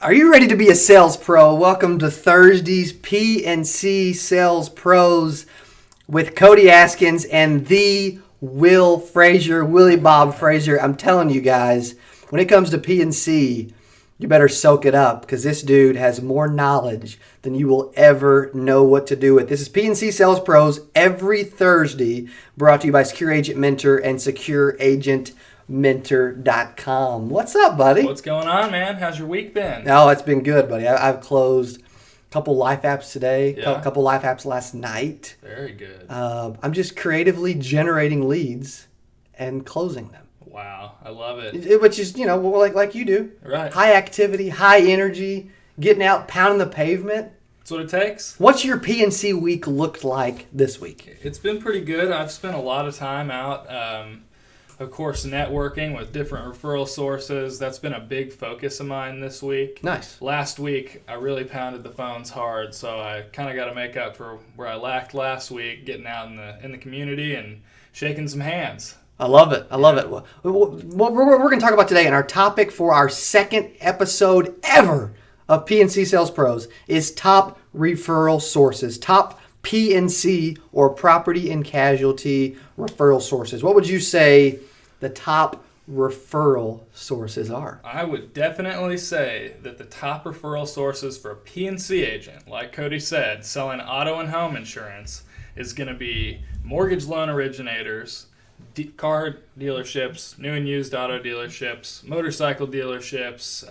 Are you ready to be a sales pro? Welcome to Thursday's P&C Sales Pros with Cody Askins and the Willie Bob Frazier. I'm telling you guys, when it comes to P&C, you better soak it up because this dude has more knowledge than you will ever know what to do with. This is P&C Sales Pros every Thursday, brought to you by Secure Agent Mentor and SecureAgentMentor.com. What's up, buddy? What's going on, man? How's your week been? Oh, it's been good, buddy. I've closed a couple life apps today, Yeah. a couple life apps last night. Very good. I'm just creatively generating leads and closing them. Wow, I love it. Which is, like you do. Right. High activity, high energy, getting out, pounding the pavement. That's what it takes. What's your PNC week looked like this week? It's been pretty good. I've spent a lot of time out, of course, networking with different referral sources. That's been a big focus of mine this week. Nice. Last week, I really pounded the phones hard, so I kind of got to make up for where I lacked last week, getting out in the community and shaking some hands. I love it. I love it. What we're going to talk about today, and our topic for our second episode ever of PNC Sales Pros is top referral sources, top PNC or property and casualty referral sources. What would you say the top referral sources are? I would definitely say that the top referral sources for a PNC agent, like Cody said, selling auto and home insurance, is going to be mortgage loan originators, car dealerships, new and used auto dealerships, motorcycle dealerships,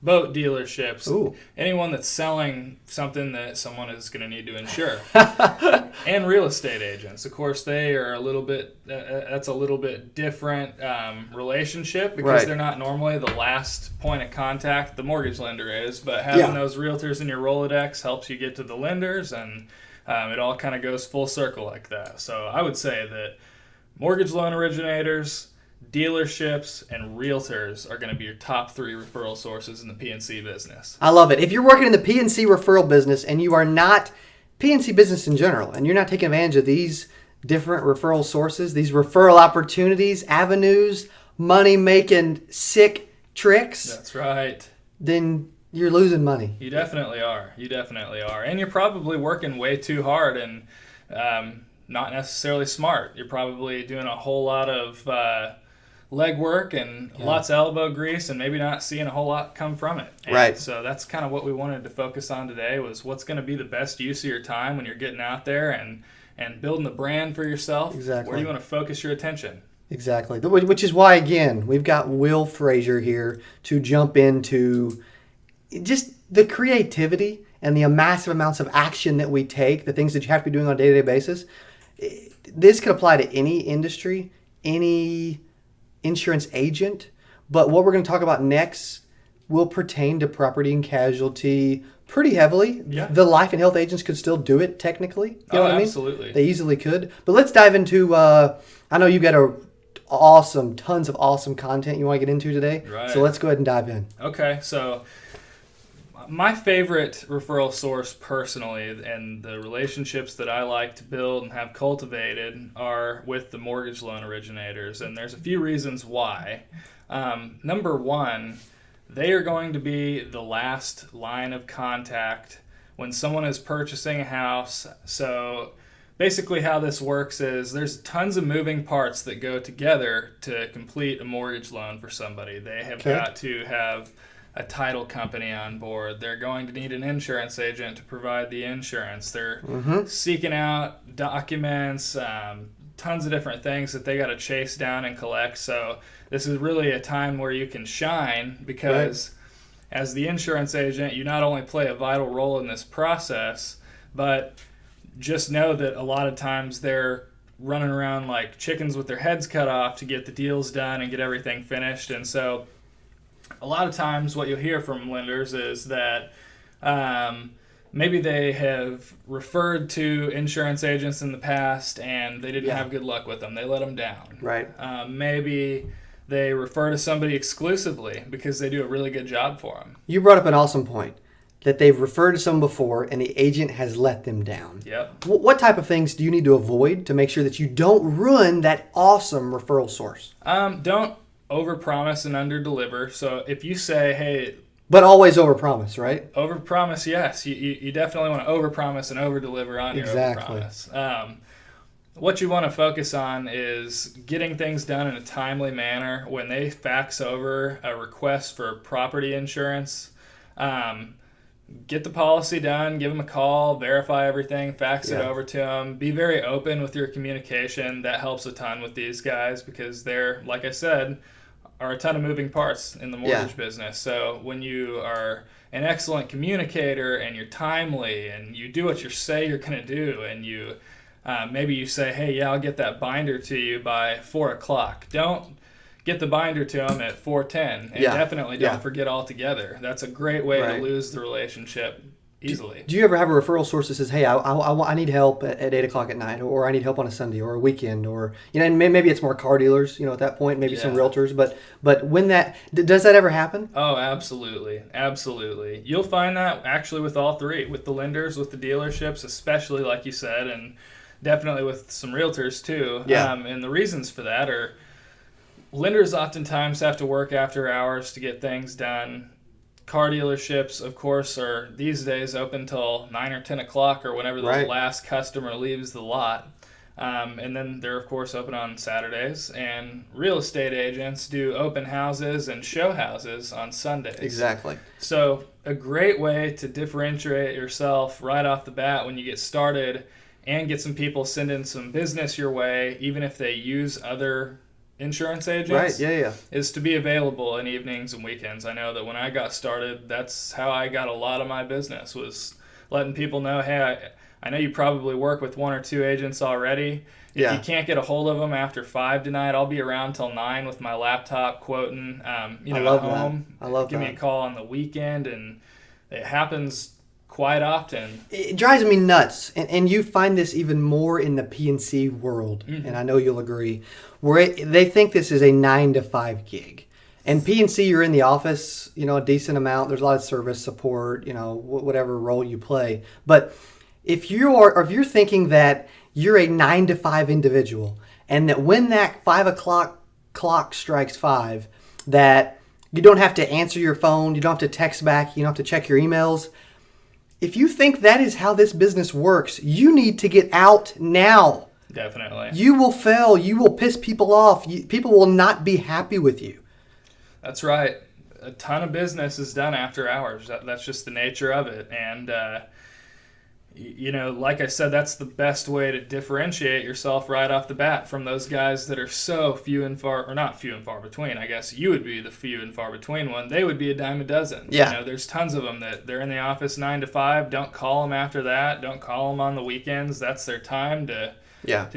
boat dealerships, Ooh. Anyone that's selling something that someone is going to need to insure. And real estate agents. Of course, they are a little bit different relationship because Right. they're not normally the last point of contact the mortgage lender is, but having those realtors in your Rolodex helps you get to the lenders, and it all kind of goes full circle like that. So I would say that mortgage loan originators, dealerships, and realtors are going to be your top 3 referral sources in the PNC business. I love it. If you're working in the PNC referral business and you are not PNC business in general, and you're not taking advantage of these different referral sources, these referral opportunities, avenues, money-making sick tricks, That's right. then you're losing money. You definitely are. And you're probably working way too hard and not necessarily smart. You're probably doing a whole lot of legwork and lots of elbow grease and maybe not seeing a whole lot come from it. And Right. so that's kind of what we wanted to focus on today was what's going to be the best use of your time when you're getting out there and building the brand for yourself. Exactly. Where do you want to focus your attention? Exactly. Which is why, again, we've got Will Frazier here to jump into just the creativity and the massive amounts of action that we take, the things that you have to be doing on a day-to-day basis. This could apply to any industry, any insurance agent, but what we're going to talk about next will pertain to property and casualty pretty heavily. Yeah. The life and health agents could still do it technically. You know what I mean? Absolutely. They easily could. But let's dive into, I know you've got tons of awesome content you want to get into today. Right. So let's go ahead and dive in. Okay, so my favorite referral source personally and the relationships that I like to build and have cultivated are with the mortgage loan originators, and there's a few reasons why. Number one, they are going to be the last line of contact when someone is purchasing a house. So basically how this works is there's tons of moving parts that go together to complete a mortgage loan for somebody. They have got to have a title company on board. They're going to need an insurance agent to provide the insurance. They're seeking out documents, tons of different things that they got to chase down and collect. So this is really a time where you can shine because as the insurance agent, you not only play a vital role in this process, but just know that a lot of times they're running around like chickens with their heads cut off to get the deals done and get everything finished. And so a lot of times what you'll hear from lenders is that maybe they have referred to insurance agents in the past and they didn't have good luck with them. They let them down. Right. Maybe they refer to somebody exclusively because they do a really good job for them. You brought up an awesome point, that they've referred to someone before and the agent has let them down. Yep. What type of things do you need to avoid to make sure that you don't ruin that awesome referral source? Don't overpromise and underdeliver. So if you say, hey, But always overpromise, right? Overpromise, yes. You definitely want to overpromise and overdeliver on your Exactly. overpromise. What you want to focus on is getting things done in a timely manner. When they fax over a request for property insurance, get the policy done, give them a call, verify everything, fax it over to them. Be very open with your communication. That helps a ton with these guys because they're, like I said, are a ton of moving parts in the mortgage business. So when you are an excellent communicator and you're timely and you do what you say you're going to do, and you maybe you say, hey, yeah, I'll get that binder to you by 4 o'clock. Don't get the binder to them at 4:10, and definitely don't forget altogether. That's a great way to lose the relationship easily. Do you ever have a referral source that says, hey, I need help at 8 o'clock at night, or I need help on a Sunday or a weekend, or, and maybe it's more car dealers, at that point, maybe some realtors, but when does that ever happen? Oh, absolutely. Absolutely. You'll find that actually with all three, with the lenders, with the dealerships, especially like you said, and definitely with some realtors too. And the reasons for that are lenders oftentimes have to work after hours to get things done. Car dealerships, of course, are these days open till 9 or 10 o'clock or whenever the last customer leaves the lot. And then they're, of course, open on Saturdays. And real estate agents do open houses and show houses on Sundays. Exactly. So a great way to differentiate yourself right off the bat when you get started and get some people sending some business your way, even if they use other insurance agents, is to be available in evenings and weekends. I know that when I got started, that's how I got a lot of my business, was letting people know, hey, I know you probably work with 1 or 2 agents already. If you can't get a hold of them after 5 tonight, I'll be around till 9 with my laptop quoting, I love at home. That. I love Give that. me a call on the weekend, and it happens quite often. It drives me nuts, and you find this even more in the P&C world, and I know you'll agree, where they think this is a 9 to 5 gig. And P&C, you're in the office, a decent amount. There's a lot of service support, whatever role you play. But if you're thinking that you're a 9 to 5 individual, and that when that 5 o'clock clock strikes 5, that you don't have to answer your phone, you don't have to text back, you don't have to check your emails. If you think that is how this business works, you need to get out now. Definitely. You will fail. You will piss people off. People will not be happy with you. That's right. A ton of business is done after hours. That's just the nature of it. And, like I said, that's the best way to differentiate yourself right off the bat from those guys that are so few and far, or not few and far between. I guess you would be the few and far between one. They would be a dime a dozen. Yeah. There's tons of them that they're in the office 9 to 5. Don't call them after that. Don't call them on the weekends. That's their time to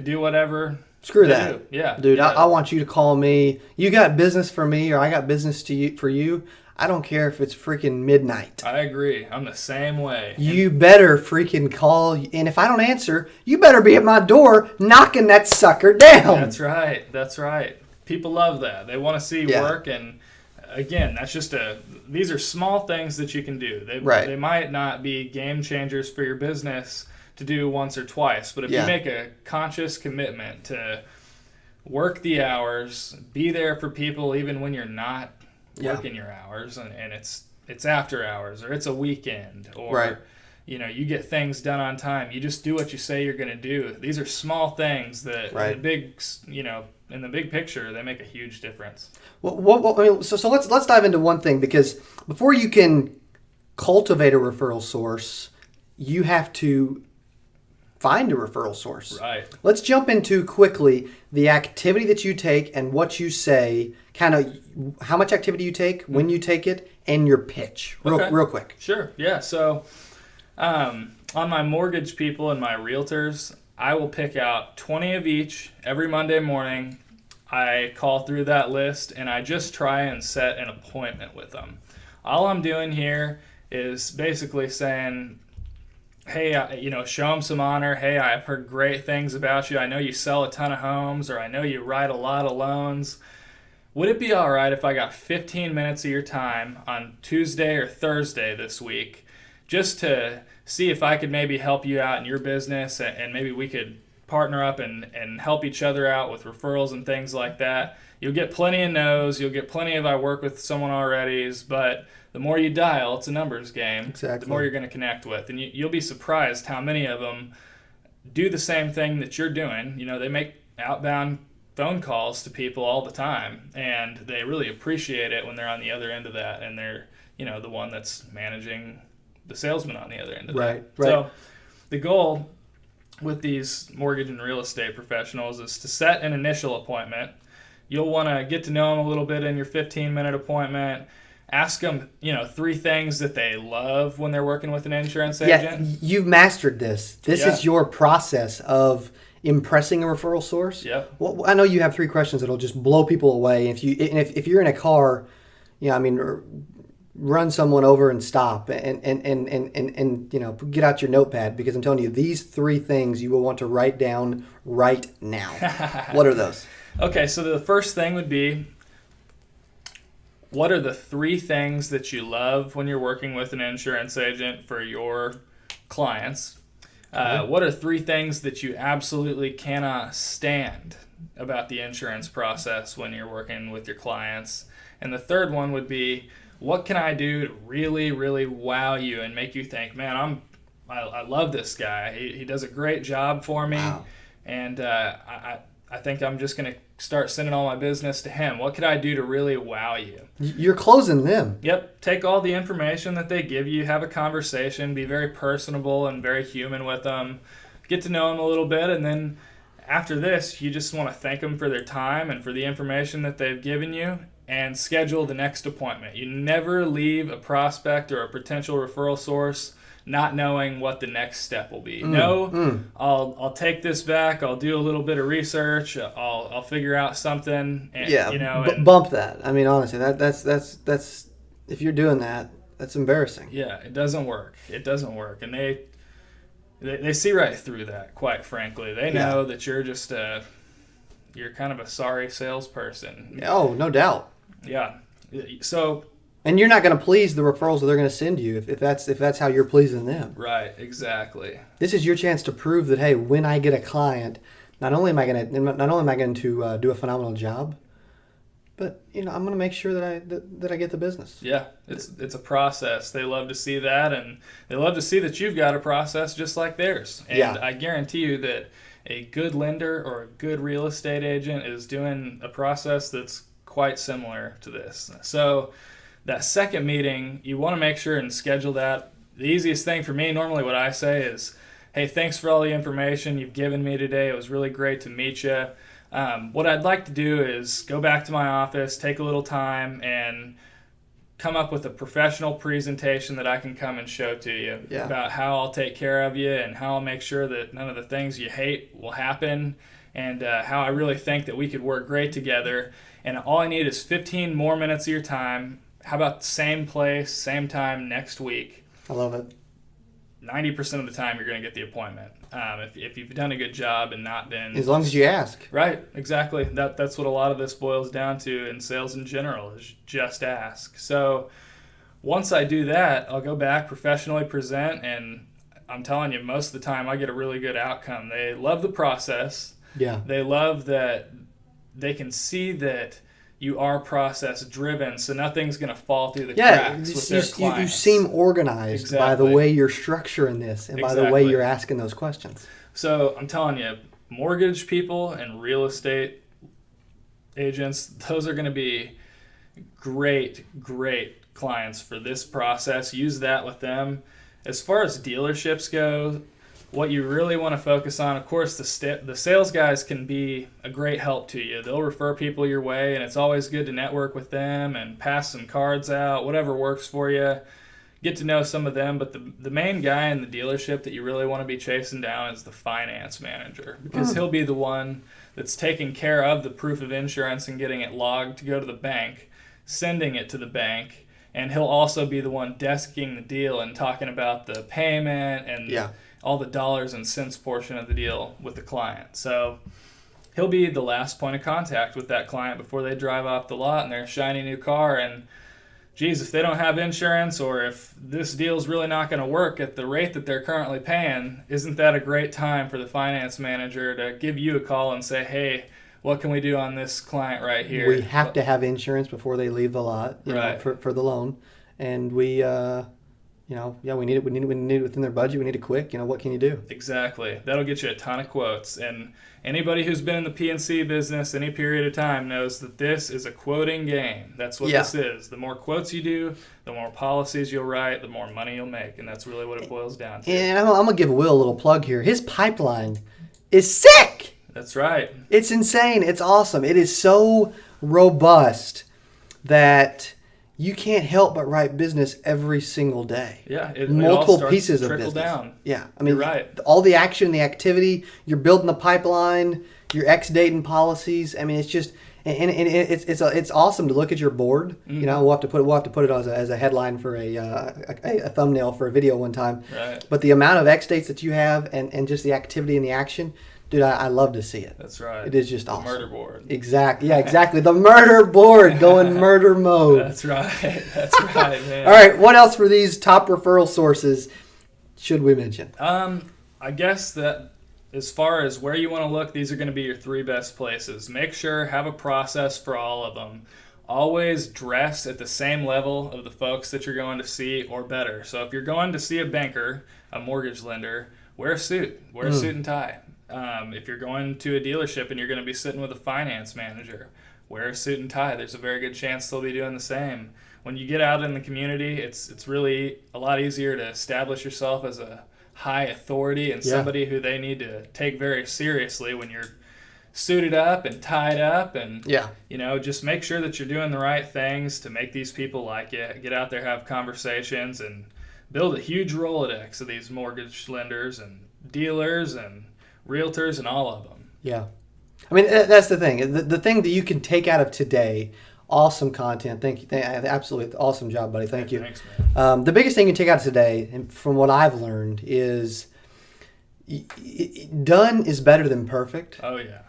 do whatever. Screw that. Do. Yeah. Dude, I want you to call me. You got business for me, or I got business for you. I don't care if it's freaking midnight. I agree. I'm the same way. You better freaking call. And if I don't answer, you better be at my door knocking that sucker down. That's right. That's right. People love that. They want to see work. And again, that's just these are small things that you can do. They might not be game changers for your business to do once or twice. But if you make a conscious commitment to work the hours, be there for people even when you're not working your hours, and it's after hours, or it's a weekend, or you get things done on time. You just do what you say you're going to do. These are small things that in the big picture, they make a huge difference. Well, so let's dive into one thing, because before you can cultivate a referral source, you have to find a referral source. Right. Let's jump into quickly the activity that you take and what you say, kind of how much activity you take, when you take it, and your pitch. Real quick. Sure. Yeah. So on my mortgage people and my realtors, I will pick out 20 of each every Monday morning. I call through that list and I just try and set an appointment with them. All I'm doing here is basically saying, hey, show them some honor. Hey, I've heard great things about you. I know you sell a ton of homes, or I know you write a lot of loans. Would it be all right if I got 15 minutes of your time on Tuesday or Thursday this week just to see if I could maybe help you out in your business, and maybe we could partner up and help each other out with referrals and things like that. You'll get plenty of no's. You'll get plenty of I work with someone already's, but the more you dial, it's a numbers game. Exactly. The more you're going to connect with. And you'll be surprised how many of them do the same thing that you're doing. They make outbound phone calls to people all the time, and they really appreciate it when they're on the other end of that, and they're, the one that's managing the salesman on the other end of that. Right. So the goal with these mortgage and real estate professionals is to set an initial appointment. You'll want to get to know them a little bit in your 15-minute appointment. Ask them, 3 things that they love when they're working with an insurance agent. Yeah, you've mastered this. This is your process of impressing a referral source. Yep. Well, I know you have 3 questions that'll just blow people away. If you're in a car, run someone over and stop and get out your notepad, because I'm telling you, these 3 things you will want to write down right now. What are those? Okay, so the first thing would be, what are the 3 things that you love when you're working with an insurance agent for your clients? What are 3 things that you absolutely cannot stand about the insurance process when you're working with your clients? And the third one would be, what can I do to really, really wow you and make you think, man, I love this guy. He does a great job for me. Wow. And I think I'm just going to start sending all my business to him. What could I do to really wow you? You're closing them. Yep. Take all the information that they give you, have a conversation, be very personable and very human with them, get to know them a little bit, and then after this, you just want to thank them for their time and for the information that they've given you, and schedule the next appointment. You never leave a prospect or a potential referral source not knowing what the next step will be. I'll take this back. I'll do a little bit of research. I'll figure out something. And, bump that. I mean, honestly, that's if you're doing that, that's embarrassing. Yeah, it doesn't work. And they see right through that. Quite frankly, they know that you're just you're kind of a sorry salesperson. Oh, no doubt. Yeah. So. And you're not going to please the referrals that they're going to send you if that's how you're pleasing them. Right, exactly. This is your chance to prove that, hey, when I get a client, not only am I going to do a phenomenal job, but I'm going to make sure that I get the business. Yeah, it's a process. They love to see that, and they love to see that you've got a process just like theirs. And I guarantee you that a good lender or a good real estate agent is doing a process that's quite similar to this. So that second meeting, you want to make sure and schedule that. The easiest thing for me, normally what I say is, hey, thanks for all the information you've given me today. It was really great to meet you. What I'd like to do is go back to my office, take a little time, and come up with a professional presentation that I can come and show to you about how I'll take care of you and how I'll make sure that none of the things you hate will happen, and how I really think that we could work great together. And all I need is 15 more minutes of your time. How about same place, same time next week? I love it. 90% of the time you're going to get the appointment. If you've done a good job and not been... As long as you ask. Right, exactly. That's what a lot of this boils down to in sales in general, is just ask. So once I do that, I'll go back, professionally present, and I'm telling you, most of the time I get a really good outcome. They love the process. Yeah. They love that they can see that you are process driven, so nothing's going to fall through the cracks with their clients. You seem organized by the way you're structuring this and by the way you're asking those questions. So I'm telling you, mortgage people and real estate agents, those are going to be great clients for this process. Use that with them. As far as dealerships go, what you really want to focus on, of course, the sales guys can be a great help to you. They'll refer people your way, and it's always good to network with them and pass some cards out, whatever works for you. Get to know some of them, but the main guy in the dealership that you really want to be chasing down is the finance manager, because he'll be the one that's taking care of the proof of insurance and getting it logged to go to the bank, sending it to the bank, and he'll also be the one desking the deal and talking about the payment and all the dollars and cents portion of the deal with the client. So he'll be the last point of contact with that client before they drive off the lot in their shiny new car. And geez, if they don't have insurance or if this deal's really not going to work at the rate that they're currently paying, isn't that a great time for the finance manager to give you a call and say, hey, what can we do on this client right here? We have to have insurance before they leave the lot, you know, for the loan. And we need it within their budget. We need it quick. You know, what can you do? Exactly. That'll get you a ton of quotes. And anybody who's been in the P&C business any period of time knows that this is a quoting game. That's what this is. The more quotes you do, the more policies you'll write, the more money you'll make. And that's really what it boils down to. And I'm going to give Will a little plug here. His pipeline is sick. That's right. It's insane. It's awesome. It is so robust that you can't help but write business every single day. Yeah, multiple it all pieces of trickle business. Down. Yeah, I mean, you're right. All the action, the activity, you're building the pipeline, you're ex-dating policies. I mean, it's just, and it's awesome to look at your board. Mm-hmm. You know, we'll have to put it as a headline for a thumbnail for a video one time. Right. But the amount of ex-dates that you have, and just the activity and the action. Dude, I love to see it. That's right. It is just awesome. The murder board. Exactly. Yeah, exactly. The murder board going murder mode. That's right. That's right, man. All right. What else for these top referral sources should we mention? I guess that as far as where you want to look, these are going to be your 3 best places. Make sure, have a process for all of them. Always dress at the same level of the folks that you're going to see or better. So if you're going to see a banker, a mortgage lender, wear a suit. Wear a suit and tie. If you're going to a dealership and you're going to be sitting with a finance manager, wear a suit and tie. There's a very good chance they'll be doing the same. When you get out in the community, it's really a lot easier to establish yourself as a high authority and somebody who they need to take very seriously when you're suited up and tied up, and you know, just make sure that you're doing the right things to make these people like you. Get out there, have conversations, and build a huge Rolodex of these mortgage lenders and dealers and realtors and all of them. Yeah. I mean, that's the thing. The thing that you can take out of today, awesome content. Thank you. Absolutely awesome job, buddy. Thank you. Thanks, man. The biggest thing you can take out of today, and from what I've learned, is done is better than perfect. Oh, yeah.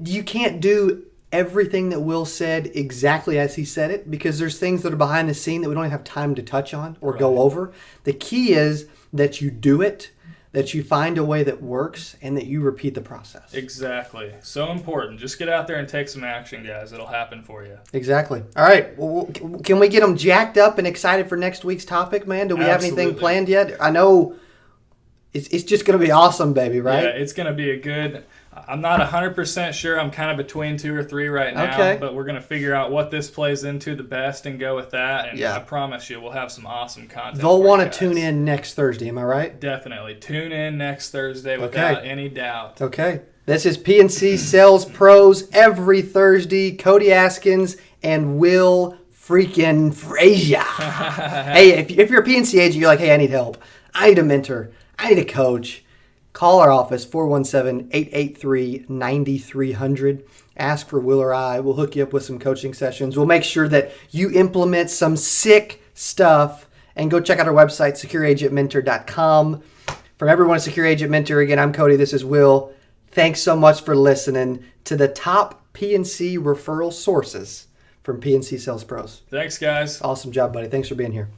You can't do everything that Will said exactly as he said it, because there's things that are behind the scene that we don't have time to touch on or go over. The key is that you do it, that you find a way that works, and that you repeat the process. Exactly. So important. Just get out there and take some action, guys. It'll happen for you. Exactly. All right. Well, can we get them jacked up and excited for next week's topic, man? Do we have anything planned yet? I know it's just going to be awesome, baby, right? Yeah, it's going to be a good... I'm not 100% sure. I'm kind of between 2 or 3 right now, but we're going to figure out what this plays into the best and go with that. And I promise you, we'll have some awesome content. They'll want to tune in next Thursday. Am I right? Definitely. Tune in next Thursday without any doubt. Okay. This is PNC Sales Pros every Thursday. Cody Askins and Will freaking Frazier. Hey, if you're a PNC agent, you're like, hey, I need help. I need a mentor. I need a coach. Call our office, 417-883-9300. Ask for Will or I. We'll hook you up with some coaching sessions. We'll make sure that you implement some sick stuff. And go check out our website, secureagentmentor.com. From everyone at Secure Agent Mentor, again, I'm Cody. This is Will. Thanks so much for listening to the top PNC referral sources from PNC Sales Pros. Thanks, guys. Awesome job, buddy. Thanks for being here.